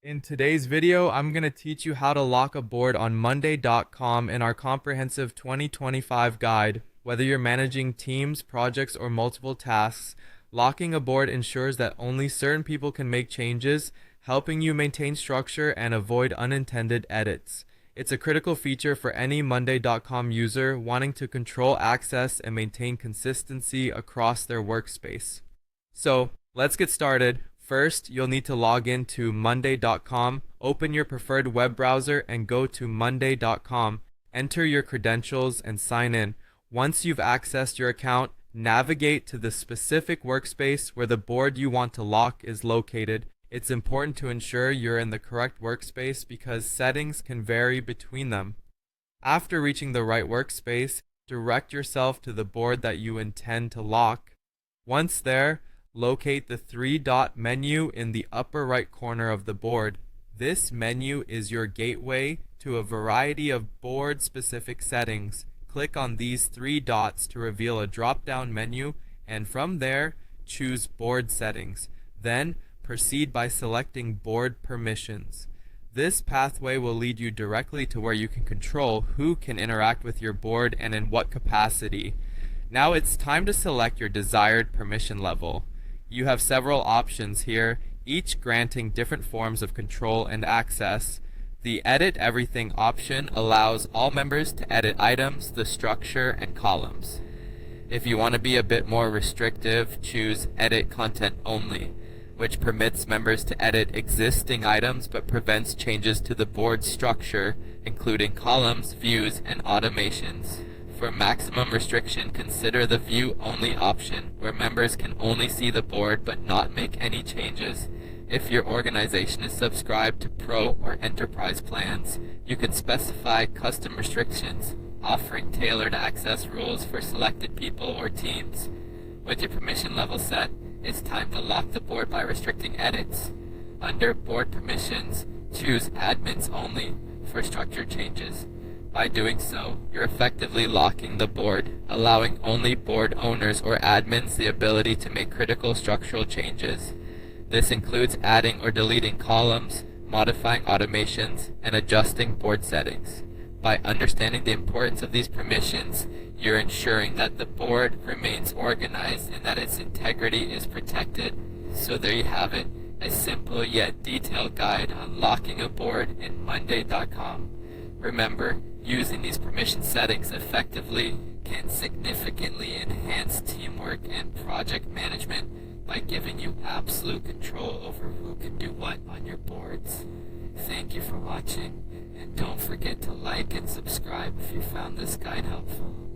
In today's video, I'm going to teach you how to lock a board on monday.com in our comprehensive 2025 guide. Whether you're managing teams, projects, or multiple tasks, locking a board ensures that only certain people can make changes, helping you maintain structure and avoid unintended edits. It's a critical feature for any monday.com user wanting to control access and maintain consistency across their workspace. So, let's get started. First, you'll need to log in to monday.com, open your preferred web browser, and go to monday.com. Enter your credentials and sign in. Once you've accessed your account, navigate to the specific workspace where the board you want to lock is located. It's important to ensure you're in the correct workspace because settings can vary between them. After reaching the right workspace, direct yourself to the board that you intend to lock. Once there, locate the three-dot menu in the upper right corner of the board. This menu is your gateway to a variety of board-specific settings. Click on these three dots to reveal a drop-down menu, and from there, choose Board Settings. Then, proceed by selecting Board Permissions. This pathway will lead you directly to where you can control who can interact with your board and in what capacity. Now it's time to select your desired permission level. You have several options here, each granting different forms of control and access. The Edit Everything option allows all members to edit items, the structure, and columns. If you want to be a bit more restrictive, choose Edit Content Only, which permits members to edit existing items but prevents changes to the board structure, including columns, views, and automations. For maximum restriction, consider the View Only option, where members can only see the board but not make any changes. If your organization is subscribed to Pro or Enterprise plans, you can specify custom restrictions, offering tailored access rules for selected people or teams. With your permission level set, it's time to lock the board by restricting edits. Under Board Permissions, choose Admins Only for structure changes. By doing so, you're effectively locking the board, allowing only board owners or admins the ability to make critical structural changes. This includes adding or deleting columns, modifying automations, and adjusting board settings. By understanding the importance of these permissions, you're ensuring that the board remains organized and that its integrity is protected. So there you have it, a simple yet detailed guide on locking a board in monday.com. Remember, using these permission settings effectively can significantly enhance teamwork and project management by giving you absolute control over who can do what on your boards. Thank you for watching, and don't forget to like and subscribe if you found this guide helpful.